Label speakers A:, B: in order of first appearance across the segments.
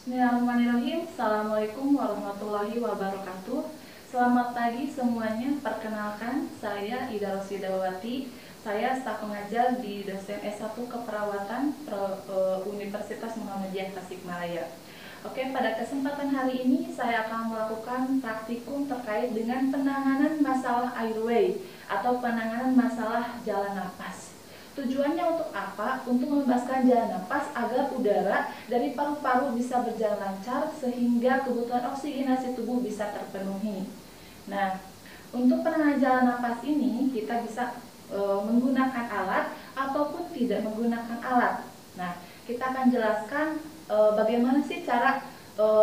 A: Bismillahirrahmanirrahim. Assalamualaikum warahmatullahi wabarakatuh. Selamat pagi semuanya. Perkenalkan, saya Ida Rosidawati. Saya staf pengajar di dosen S1 Keperawatan Universitas Muhammadiyah Tasikmalaya. Oke, pada kesempatan hari ini saya akan melakukan praktikum terkait dengan penanganan masalah airway atau penanganan masalah jalan napas. Tujuannya untuk apa? Untuk membebaskan jalan napas agar udara dari paru-paru bisa berjalan lancar sehingga kebutuhan oksigenasi tubuh bisa terpenuhi. Nah, untuk penanganan jalan napas ini kita bisa menggunakan alat ataupun tidak menggunakan alat. Nah, kita akan jelaskan bagaimana sih cara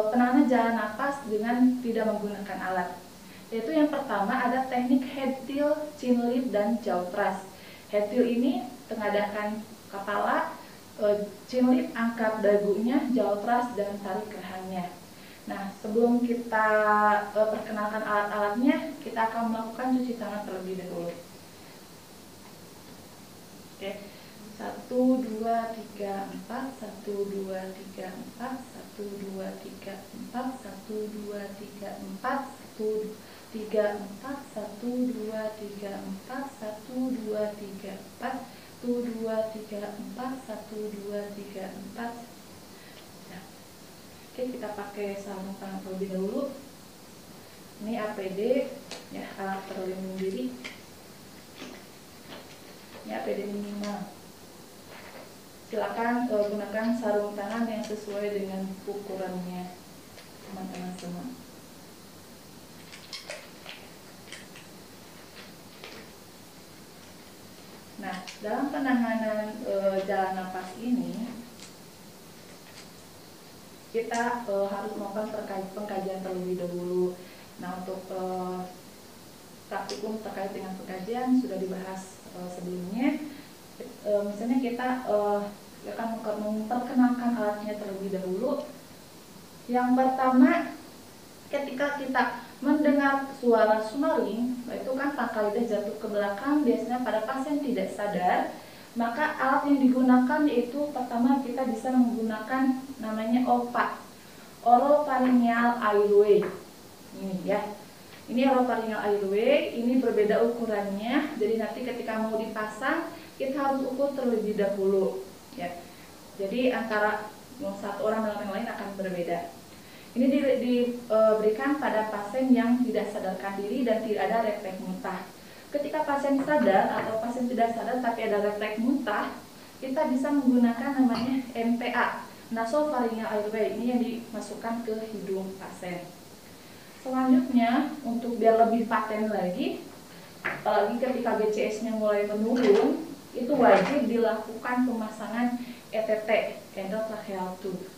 A: penanganan jalan napas dengan tidak menggunakan alat. Yaitu yang pertama ada teknik head tilt, chin lift, dan jaw thrust. Head tilt ini tengadahkan kepala, chin lift angkat dagunya, jaw thrust, dan tarik lehernya. Nah, sebelum kita perkenalkan alat-alatnya, kita akan melakukan cuci tangan terlebih dahulu. Oke, 1, 2, 3, 4, 1, 2, 3, 4, 1, 2, 3, 4, 1, 2, 3, 4, 1, 3, 4, 1, 2, 3, 4, 1, 2, 3, 4, 1, 2, 3, 4, 1, 2, 3, 4. Nah, oke, kita pakai sarung tangan terlebih dahulu. Ini APD, ya, alat pelindung diri. Ini APD minimal. Silakan gunakan sarung tangan yang sesuai dengan ukurannya, teman-teman semua. Nah, dalam penanganan jalan napas ini, kita harus melakukan pengkajian terlebih dahulu. Nah, untuk praktikum terkait dengan pengkajian sudah dibahas sebelumnya. Misalnya kita akan memperkenalkan alatnya terlebih dahulu. Yang pertama, ketika kita mendengar suara snoring, itu kan pangkal lidah jatuh ke belakang, biasanya pada pasien tidak sadar, maka alat yang digunakan yaitu pertama kita bisa menggunakan namanya OPA, oropharyngeal airway. Ini ya. Ini oropharyngeal airway, ini berbeda ukurannya, jadi nanti ketika mau dipasang kita harus ukur terlebih dahulu ya. Jadi antara satu orang dengan yang lain akan berbeda. Ini diberikan pada pasien yang tidak sadarkan diri dan tidak ada refleks muntah. Ketika pasien sadar atau pasien tidak sadar tapi ada refleks muntah, kita bisa menggunakan namanya NPA, nasopharyngeal airway. Ini yang dimasukkan ke hidung pasien. Selanjutnya, untuk biar lebih paten lagi, apalagi ketika BCS-nya mulai menurun, itu wajib dilakukan pemasangan ETT, endotracheal tube.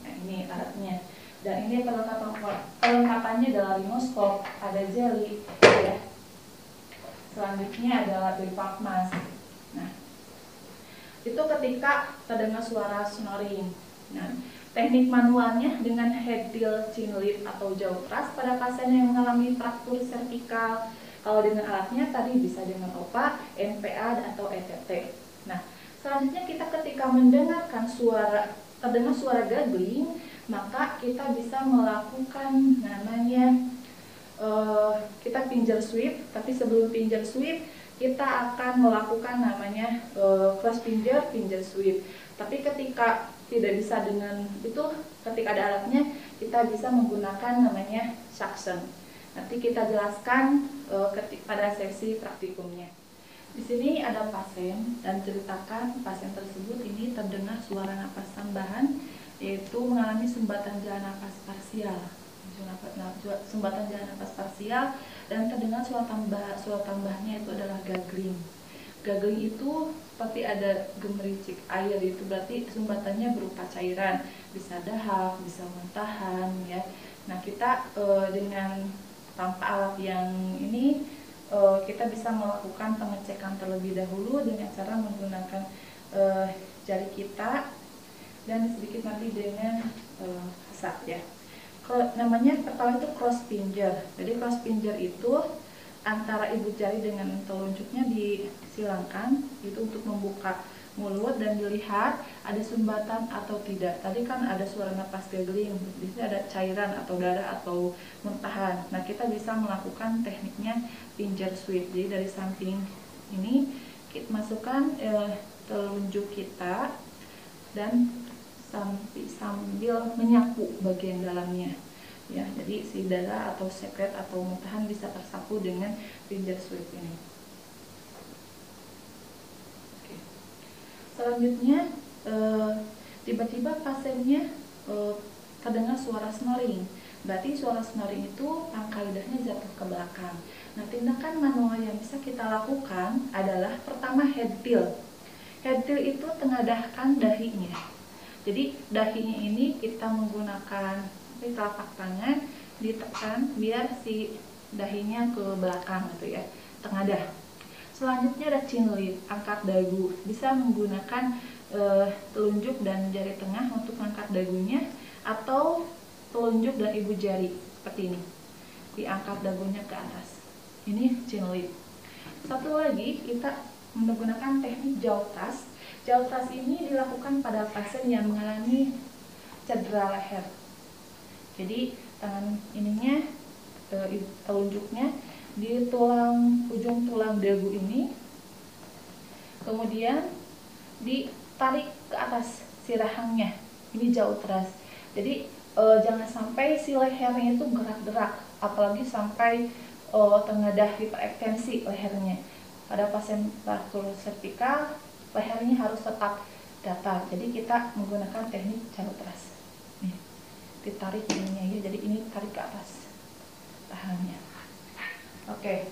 A: Nah, ini alatnya. Dan ini perlengkapannya adalah rhinoskop, ada jeli, ya. Selanjutnya adalah bivak mask. Nah, itu ketika terdengar suara snoring. Nah, teknik manualnya dengan head tilt, chin lift, atau jaw thrust pada pasien yang mengalami fraktur servikal. Kalau dengan alatnya tadi bisa dengan OPA, NPA, atau ETT. Nah, selanjutnya kita ketika mendengarkan terdengar suara gargling, maka kita bisa melakukan namanya kita pincer sweep. Tapi sebelum pincer sweep kita akan melakukan namanya cross pincer sweep. Tapi ketika tidak bisa dengan itu, ketika ada alatnya kita bisa menggunakan namanya suction. Nanti kita jelaskan pada sesi praktikumnya. Di sini ada pasien dan ceritakan pasien tersebut ini terdengar suara napas tambahan, yaitu mengalami sumbatan jalan napas parsial, sumbatan jalan napas parsial, dan terdengar suara tambahnya itu adalah gargling. Gargling itu seperti ada gemericik air, itu berarti sumbatannya berupa cairan, bisa dahak, bisa muntahan ya. Nah, kita dengan tanpa alat yang ini kita bisa melakukan pengecekan terlebih dahulu dengan cara menggunakan jari kita dan sedikit nanti dengan asap ya. Namanya pertama itu cross pincer. Jadi cross pincer itu antara ibu jari dengan telunjuknya disilangkan itu untuk membuka mulut dan dilihat ada sumbatan atau tidak. Tadi kan ada suara napas gaggling, di sini ada cairan atau darah atau muntahan. Nah, kita bisa melakukan tekniknya finger sweep. Jadi dari samping ini kita masukkan telunjuk kita dan sambil menyapu bagian dalamnya. Ya, jadi si darah atau sekret atau muntahan bisa tersapu dengan finger sweep ini. Oke. Selanjutnya tiba-tiba pasiennya terdengar suara snoring. Berarti suara snoring itu pangkal lidahnya jatuh ke belakang. Nah, tindakan manual yang bisa kita lakukan adalah pertama head tilt. Head tilt itu tengadahkan dahinya. Jadi dahinya ini kita menggunakan telapak tangan ditekan biar si dahinya ke belakang gitu ya, tengadah. Selanjutnya ada chin lift, angkat dagu. Bisa menggunakan telunjuk dan jari tengah untuk mengangkat dagunya, atau telunjuk dan ibu jari seperti ini, diangkat dagunya ke atas. Ini chin lift. Satu lagi kita menggunakan teknik jaw thrust. Jaw thrust ini dilakukan pada pasien yang mengalami cedera leher. Jadi tangan ininya, telunjuknya di ujung tulang dagu ini, kemudian ditarik ke atas si rahangnya. Ini jaw thrust. Jadi jangan sampai si lehernya itu gerak-gerak, apalagi sampai tengadah hiperekstensi lehernya. Pada pasien fracture cervical, lehernya harus tetap datar. Jadi kita menggunakan teknik jaw thrust. Nih, ditarik ininya ya, jadi ini tarik ke atas rahangnya. Oke.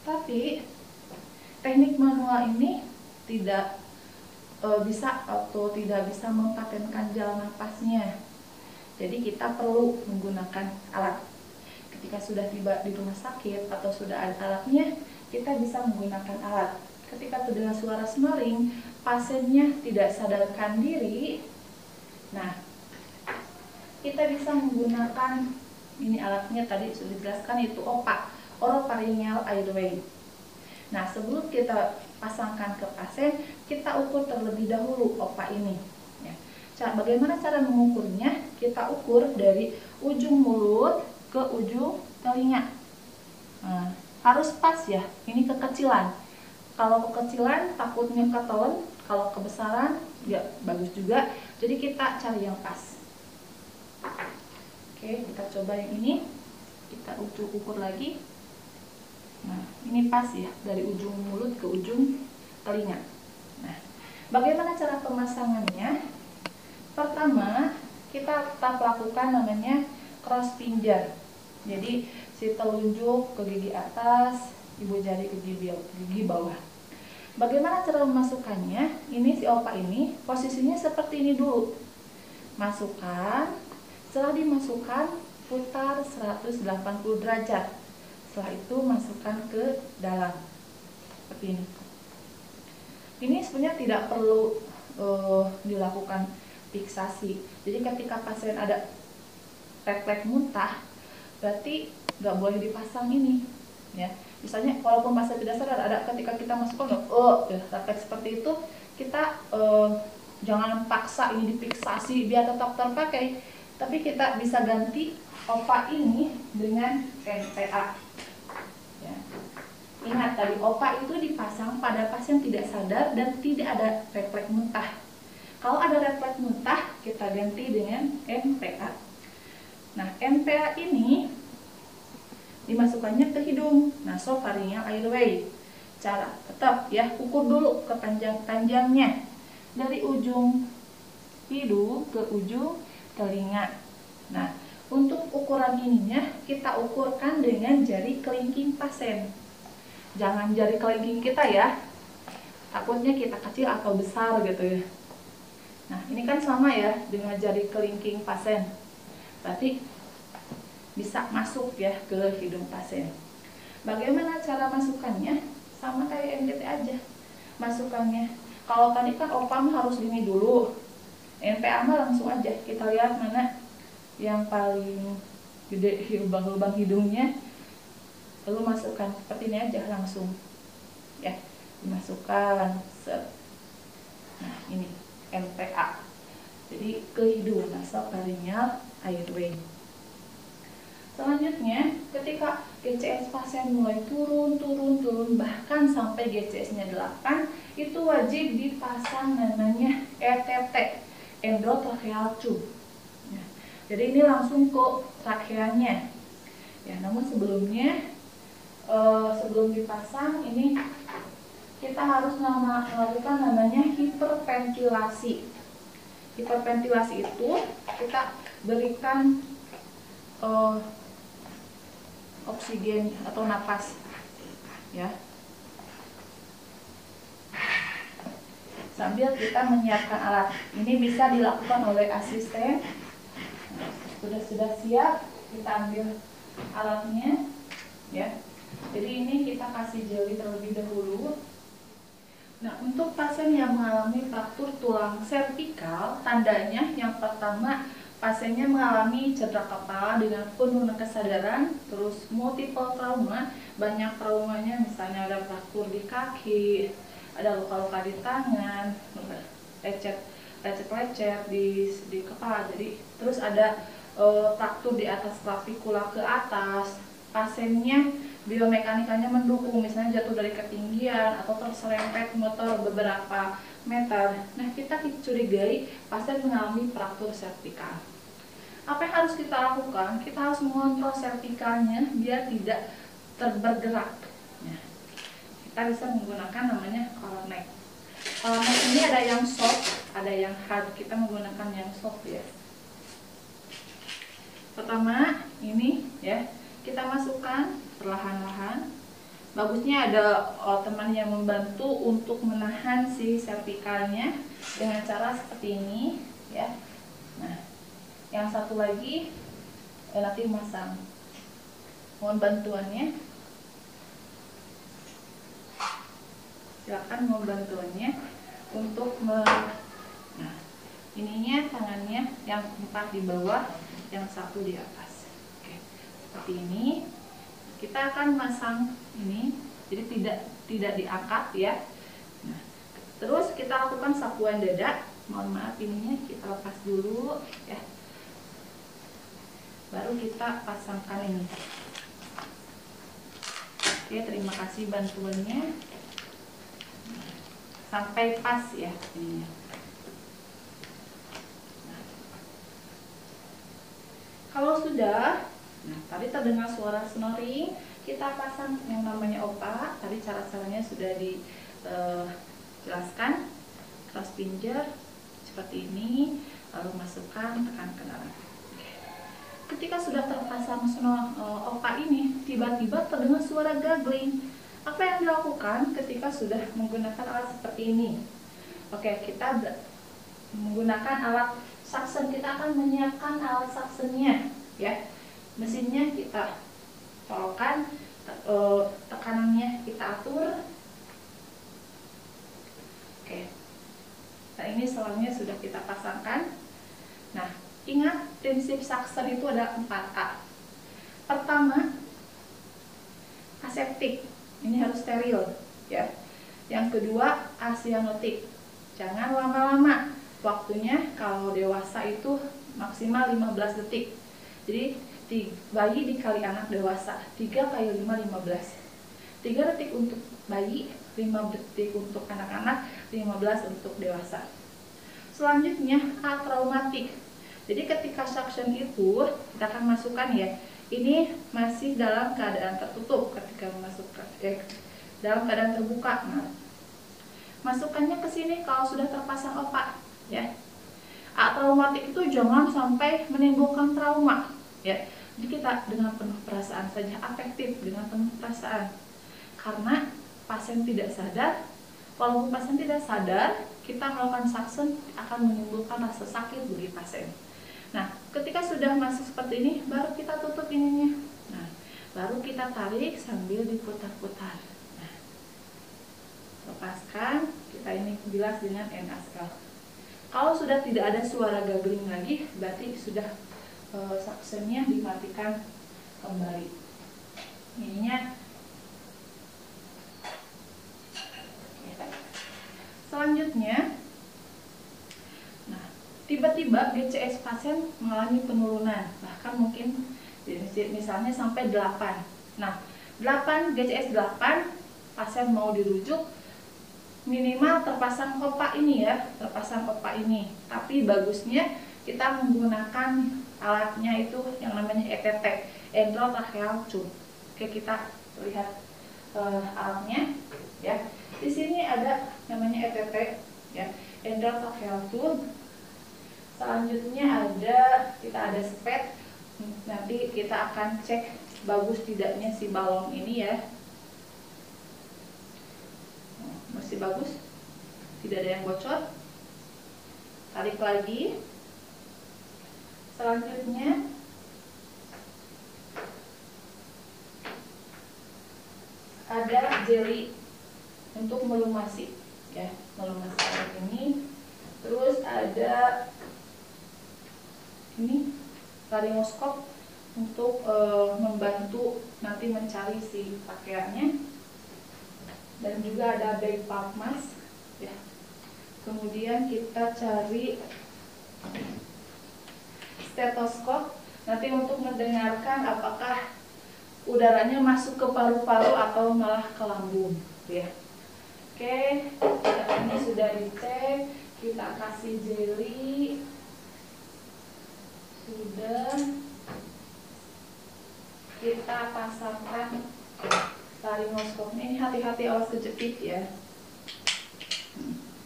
A: Tapi teknik manual ini tidak bisa atau tidak bisa mempatenkan jalan napasnya. Jadi kita perlu menggunakan alat. Ketika sudah tiba di rumah sakit atau sudah ada alatnya, kita bisa menggunakan alat. Ketika terdengar suara snoring, pasiennya tidak sadarkan diri. Nah, kita bisa menggunakan ini alatnya, tadi sudah dijelaskan, itu OPA, oropharyngeal airway. Nah, sebelum kita pasangkan ke pasien, kita ukur terlebih dahulu OPA ini. Ya. Bagaimana cara mengukurnya? Kita ukur dari ujung mulut ke ujung telinga. Nah, harus pas ya, ini kekecilan. Kalau kekecilan takutnya ketelan, kalau kebesaran ya bagus juga. Jadi kita cari yang pas. Oke, kita coba yang ini. Kita ukur lagi. Nah, ini pas ya, dari ujung mulut ke ujung telinga. Nah, bagaimana cara pemasangannya? Pertama, kita tetap lakukan namanya cross finger. Jadi, si telunjuk ke gigi atas, ibu jari ke gigi bawah. Bagaimana cara memasukkannya? Ini si OPA ini, posisinya seperti ini dulu. Masukkan, setelah dimasukkan, putar 180 derajat. Setelah itu masukkan ke dalam seperti ini. Ini sebenarnya tidak perlu dilakukan fiksasi. Jadi ketika pasien ada refleks muntah, berarti nggak boleh dipasang ini, ya. Misalnya walaupun pasien tidak sadar, ada ketika kita masukkan refleks seperti itu, kita jangan paksa ini difiksasi biar tetap terpakai. Tapi kita bisa ganti OPA ini dengan NPA. Ya. Ingat tadi OPA itu dipasang pada pasien tidak sadar dan tidak ada refleks muntah. Kalau ada refleks muntah, kita ganti dengan NPA. Nah, NPA ini dimasukkannya ke hidung, nasopharyngeal airway. Cara tetap ya, ukur dulu ke panjangnya dari ujung hidung ke ujung telinga. Nah, untuk ukuran ininya kita ukurkan dengan jari kelingking pasien. Jangan jari kelingking kita ya, takutnya kita kecil atau besar gitu ya. Nah, ini kan sama ya dengan jari kelingking pasien, berarti bisa masuk ya ke hidung pasien. Bagaimana cara masukkannya? Sama kayak MDT aja masukkannya. Kalau tadi kan OPA harus gini dulu, NPA mah langsung aja. Kita lihat mana yang paling gede lubang hidungnya, lalu masukkan seperti ini aja langsung ya, dimasukkan set. Nah, ini NPA. Jadi ke hidung, nasopharyngeal airway. Selanjutnya, ketika GCS pasien mulai turun, bahkan sampai GCS-nya 8, itu wajib dipasang namanya ETT, endotracheal tube. Nah, jadi ini langsung ke trakeanya. Ya, namun sebelumnya, sebelum dipasang, ini kita harus melakukan namanya hiperventilasi. Hiperventilasi itu kita berikan oksigen atau napas, ya, sambil kita menyiapkan alat. Ini bisa dilakukan oleh asisten. Sudah siap, kita ambil alatnya, ya. Jadi ini kita kasih jeli terlebih dahulu. Nah, untuk pasien yang mengalami fraktur tulang servikal, tandanya yang pertama, pasiennya mengalami cedera kepala dengan penurunan kesadaran, terus multiple trauma, banyak traumanya, misalnya ada fraktur di kaki, ada luka-luka di tangan, lecet-lecet di kepala, jadi terus ada fraktur di atas klavikula ke atas, pasiennya biomekanikanya mendukung, misalnya jatuh dari ketinggian atau terserempet motor beberapa meter. Nah, kita curigai pasien mengalami fraktur servikal. Apa yang harus kita lakukan? Kita harus mengontrol servikalnya biar tidak bergerak. Nah, kita bisa menggunakan namanya collar neck. Collar neck ini ada yang soft, ada yang hard. Kita menggunakan yang soft, ya. Pertama, ini ya, kita masukkan perlahan-lahan. Bagusnya ada teman yang membantu untuk menahan si servikalnya dengan cara seperti ini, ya. Nah, yang satu lagi nanti masang. Mohon bantuannya. Silakan mohon bantuannya untuk nah, ininya tangannya yang 4 di bawah, yang 1 di atas. Oke, seperti ini. Kita akan masang ini, jadi tidak diangkat, ya. Nah, terus kita lakukan sapuan dada. Mohon maaf, ininya kita lepas dulu, ya. Baru kita pasangkan ini. Oke, terima kasih bantuannya. Sampai pas, ya, ininya. Nah, kalau sudah, nah, tadi terdengar suara snoring, kita pasang yang namanya OPA. Tadi cara-caranya sudah dijelaskan. Cross pinjer seperti ini, lalu masukkan, tekan ke dalam. Ketika sudah terpasang OPA ini, tiba-tiba terdengar suara gargling. Apa yang dilakukan ketika sudah menggunakan alat seperti ini? Oke, kita menggunakan alat suction. Kita akan menyiapkan alat suctionnya, ya. Mesinnya kita colokkan, tekanannya kita atur. Oke. Nah, ini selangnya sudah kita pasangkan. Nah, ingat prinsip suction itu ada 4A. Pertama, aseptik. Ini harus steril, ya. Yang kedua, asianotik. Jangan lama-lama. Waktunya kalau dewasa itu maksimal 15 detik. Jadi bayi dikali anak dewasa, 3 kali 5, 15. 3 detik untuk bayi, 5 detik untuk anak-anak, 15 untuk dewasa. Selanjutnya, atraumatik. Jadi ketika suction itu, kita akan masukkan, ya, ini masih dalam keadaan tertutup. Ketika memasukkan, dalam keadaan terbuka. Nah, masukkannya ke sini kalau sudah terpasang OPA, ya. Atraumatik itu jangan sampai menimbulkan trauma, ya. Jadi kita dengan penuh perasaan saja, afektif dengan penuh perasaan. Karena pasien tidak sadar, walaupun pasien tidak sadar, kita melakukan suction akan menimbulkan rasa sakit bagi pasien. Nah, ketika sudah masuk seperti ini, baru kita tutup ininya. Nah, baru kita tarik sambil diputar-putar. Nah, lepaskan, kita ini bilas dengan NaCl. Kalau sudah tidak ada suara gargling lagi, berarti sudah suctionnya dimatikan kembali. Ininya. Selanjutnya, tiba-tiba GCS pasien mengalami penurunan, bahkan mungkin misalnya sampai 8. Nah, 8 GCS 8 pasien mau dirujuk, minimal terpasang OPA ini ya, terpasang OPA ini. Tapi bagusnya kita menggunakan alatnya itu yang namanya ETT, endotracheal tube. Oke, kita lihat alatnya ya. Di sini ada namanya ETT ya, endotracheal tube. Selanjutnya kita ada spet. Nanti kita akan cek bagus tidaknya si balon ini ya. Masih bagus, tidak ada yang bocor. Tarik lagi. Selanjutnya ada jeli untuk melumasi ya, melumasi alat ini. Terus ada ini laringoskop untuk membantu nanti mencari si pakaiannya. Dan juga ada bag pump mask ya. Kemudian kita cari stetoskop nanti untuk mendengarkan apakah udaranya masuk ke paru-paru atau malah ke lambung ya. Oke, ini sudah dicek, kita kasih jeli. Sudah, kita pasangkan laringoskopnya. Ini hati-hati, awas kejepit ya.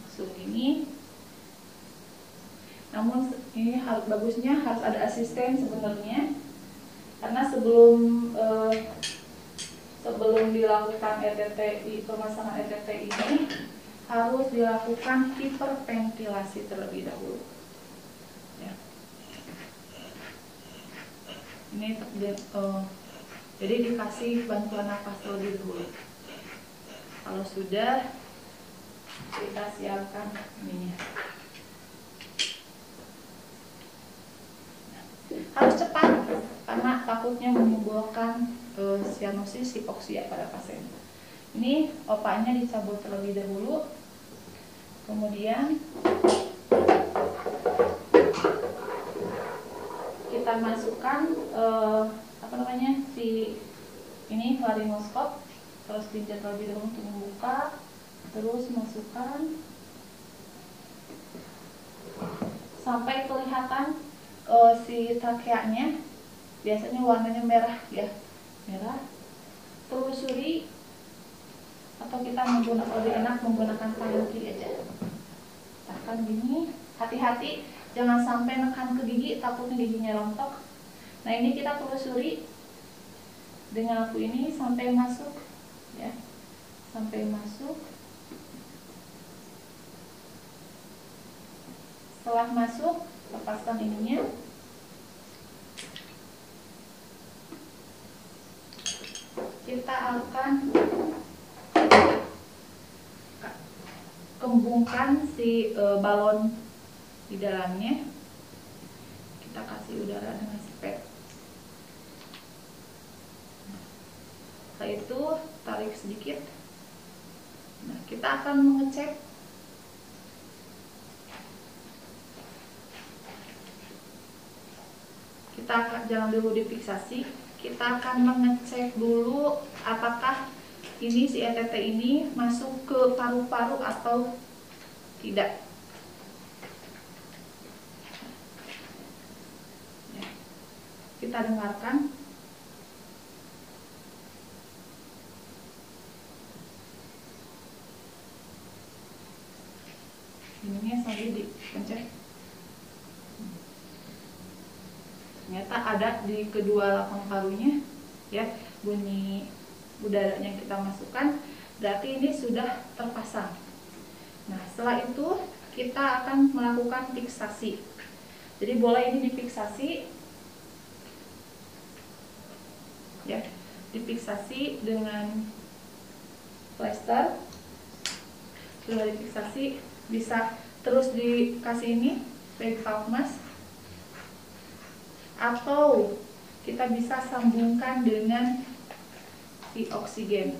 A: Masuk ini. Namun ini bagusnya harus ada asisten sebenarnya, karena sebelum dilakukan ETT, pemasangan ETT ini harus dilakukan hiperventilasi terlebih dahulu. Ya. Ini jadi dikasih bantuan nafas terlebih dahulu. Kalau sudah, kita siapkan ininya. Harus cepat karena takutnya menimbulkan sianosis hipoksia pada pasien. Ini opanya dicabut terlebih dahulu. Kemudian kita masukkan si ini laringoskop, terus pijat terlebih dahulu untuk membuka, terus masukkan sampai kelihatan si trakeanya. Biasanya warnanya merah ya, merah. Telusuri, atau kita lebih enak menggunakan tangan kiri aja. Tekan gini, hati-hati jangan sampai nekan ke gigi, takutnya giginya rontok. Nah, ini kita telusuri dengan lampu ini sampai masuk ya, sampai masuk. Setelah masuk, lepaskan ininya. Kita akan kembungkan si balon di dalamnya. Kita kasih udara dengan spet. Setelah itu tarik sedikit. Nah, kita akan mengecek jangan dulu difiksasi. Kita akan mengecek dulu apakah ini si ETT ini masuk ke paru-paru atau tidak. Ya. Kita dengarkan. Ininya sambil dipencet. Ternyata ada di kedua lapang parunya ya, bunyi udaranya yang kita masukkan, berarti ini sudah terpasang. Nah, setelah itu kita akan melakukan fiksasi. Jadi bola ini difiksasi ya, difiksasi dengan plester. Sudah difiksasi, bisa terus dikasih ini bag pump mask, atau kita bisa sambungkan dengan si oksigen.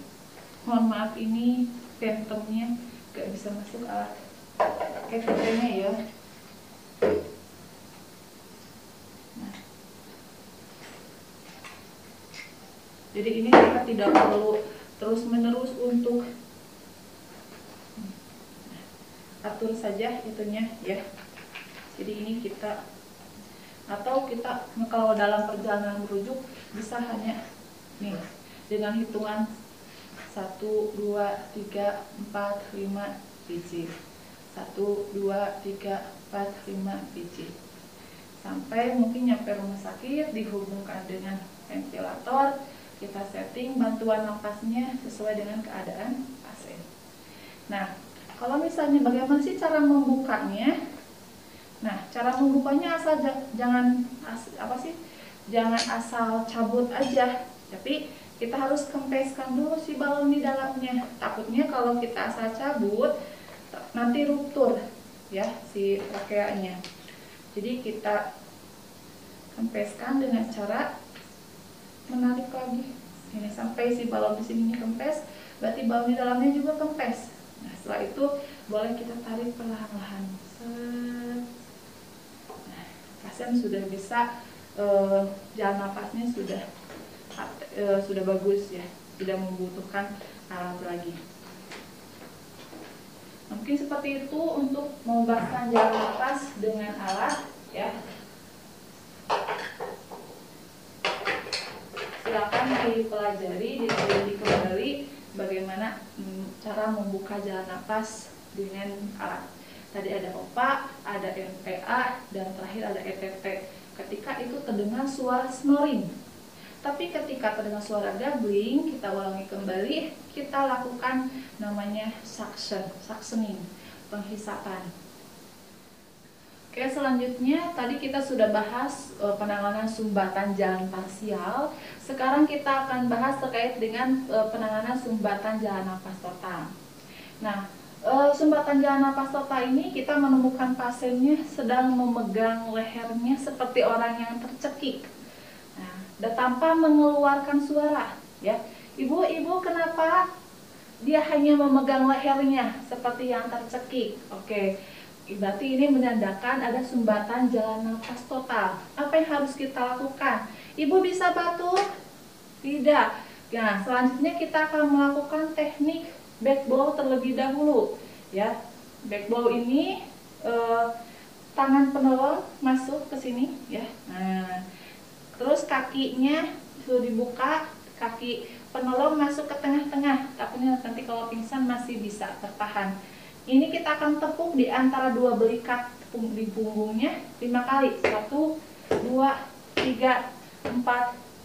A: Mohon maaf, ini phantomnya gak bisa masuk alat ETT-nya ya. Jadi ini kita tidak perlu terus menerus untuk atur saja itunya ya. Jadi ini kita, atau kita kalau dalam perjalanan merujuk bisa hanya nih dengan hitungan 1, 2, 3, 4, 5 biji, 1, 2, 3, 4, 5 biji, sampai mungkin nyampe rumah sakit, dihubungkan dengan ventilator, kita setting bantuan napasnya sesuai dengan keadaan pasien. Nah, kalau misalnya bagaimana sih cara membukanya? Nah, cara membukanya asal jangan asal cabut aja, tapi kita harus kempeskan dulu si balon di dalamnya. Takutnya kalau kita asal cabut nanti ruptur ya si rangkaiannya. Jadi kita kempeskan dengan cara menarik lagi ini sampai si balon di sini kempes, berarti balon di dalamnya juga kempes. Nah, setelah itu boleh kita tarik perlahan-lahan. Nah, pasien sudah bisa jalan nafasnya sudah bagus ya, tidak membutuhkan alat lagi. Mungkin seperti itu untuk membebaskan jalan nafas dengan alat ya. Silakan dipelajari, diteliti kembali bagaimana cara membuka jalan nafas dengan alat. Tadi ada OPA, ada MPA, dan terakhir ada ETT. Ketika itu terdengar suara snoring. Tapi ketika terdengar suara gambling, kita ulangi kembali, kita lakukan namanya suctioning, penghisapan. Oke, selanjutnya tadi kita sudah bahas penanganan sumbatan jalan parsial. Sekarang kita akan bahas terkait dengan penanganan sumbatan jalan nafas total. Nah, sumbatan jalan nafas total ini kita menemukan pasiennya sedang memegang lehernya seperti orang yang tercekik. Nah, dan tanpa mengeluarkan suara, ya. Ibu kenapa dia hanya memegang lehernya seperti yang tercekik? Oke. Berarti ini menandakan ada sumbatan jalan nafas total. Apa yang harus kita lakukan? Ibu bisa batuk? Tidak. Nah, selanjutnya kita akan melakukan teknik back bow terlebih dahulu. Ya, back bow ini tangan penolong masuk ke sini, ya. Nah, terus kakinya sudah dibuka, kaki penolong masuk ke tengah-tengah. Takutnya nanti kalau pingsan masih bisa tertahan. Ini kita akan tepuk di antara dua belikat di punggungnya 5 kali. 1, 2, 3, 4,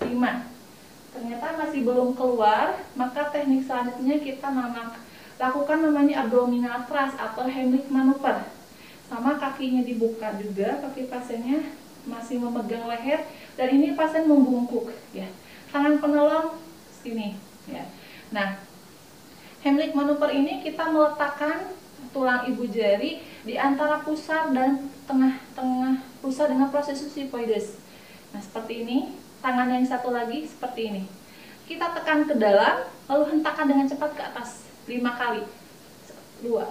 A: 5. Ternyata masih belum keluar, maka teknik selanjutnya kita lakukan namanya abdominal thrust atau Heimlich maneuver. Sama kakinya dibuka juga, kaki pasiennya masih memegang leher, dan ini pasien membungkuk ya. Tangan penolong sini ya. Nah, Heimlich maneuver ini kita meletakkan tulang ibu jari di antara pusar dan tengah-tengah pusar dengan proses sifoides. Nah, seperti ini. Tangan yang satu lagi seperti ini. Kita tekan ke dalam, lalu hentakan dengan cepat ke atas 5 kali. 2,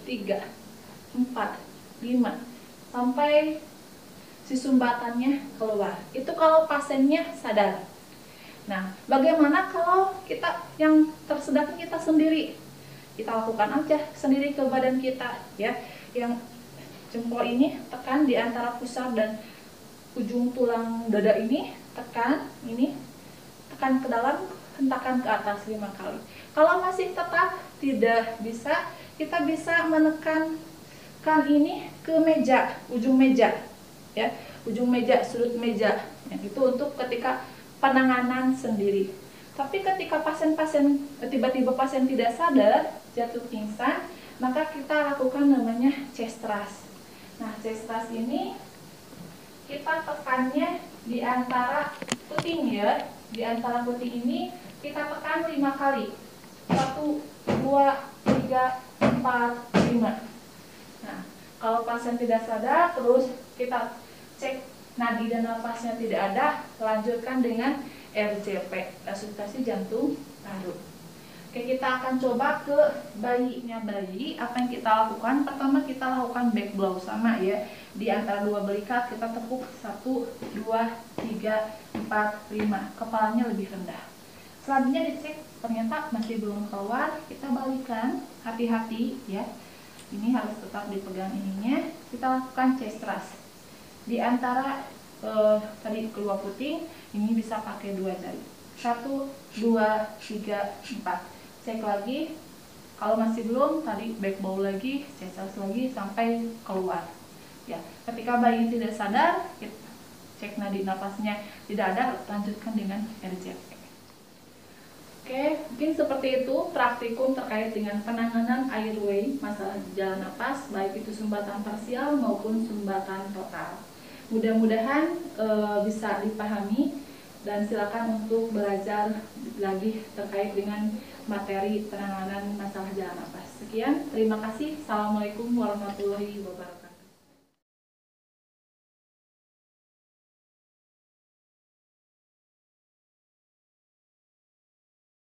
A: 3, 4, 5 sampai si sumbatannya keluar. Itu kalau pasiennya sadar. Nah, bagaimana kalau kita yang tersedak kita sendiri? Kita lakukan aja sendiri ke badan kita ya. Yang jempol ini tekan di antara pusar dan ujung tulang dada ini, tekan ke dalam, hentakan ke atas 5 kali. Kalau masih tetap tidak bisa, kita bisa menekankan ini ke meja, ujung meja ya, ujung meja, sudut meja ya, itu untuk ketika penanganan sendiri. Tapi ketika tiba-tiba pasien tidak sadar, jatuh pingsan, maka kita lakukan namanya chest thrust. Nah, chest thrust ini kita tekannya di antara puting ya, di antara puting ini kita tekan 5 kali. 1, 2, 3, 4, 5. Nah, kalau pasien tidak sadar, terus kita cek nadi dan nafasnya tidak ada, lanjutkan dengan RJP, resusitasi jantung paru. Oke, kita akan coba ke bayinya bayi. Apa yang kita lakukan? Pertama kita lakukan back blow sama ya. Di antara dua belikat kita tepuk 1, 2, 3, 4, 5. Kepalanya lebih rendah. Selanjutnya dicek ternyata masih belum keluar, kita balikan, hati-hati ya. Ini harus tetap dipegang ininya. Kita lakukan chest thrust. Di antara tadi keluar puting, ini bisa pakai 2 jari. 1, 2, 3, 4. Cek lagi. Kalau masih belum, tadi back bow lagi, chest thrust lagi sampai keluar. Ya, ketika bayi tidak sadar, kita cek nadi napasnya tidak ada, lanjutkan dengan RJP. Oke, mungkin seperti itu praktikum terkait dengan penanganan airway, masalah jalan napas, baik itu sumbatan parsial maupun sumbatan total. Mudah-mudahan bisa dipahami dan silakan untuk belajar lagi terkait dengan materi penanganan masalah jalan napas. Sekian, terima kasih. Assalamualaikum warahmatullahi wabarakatuh.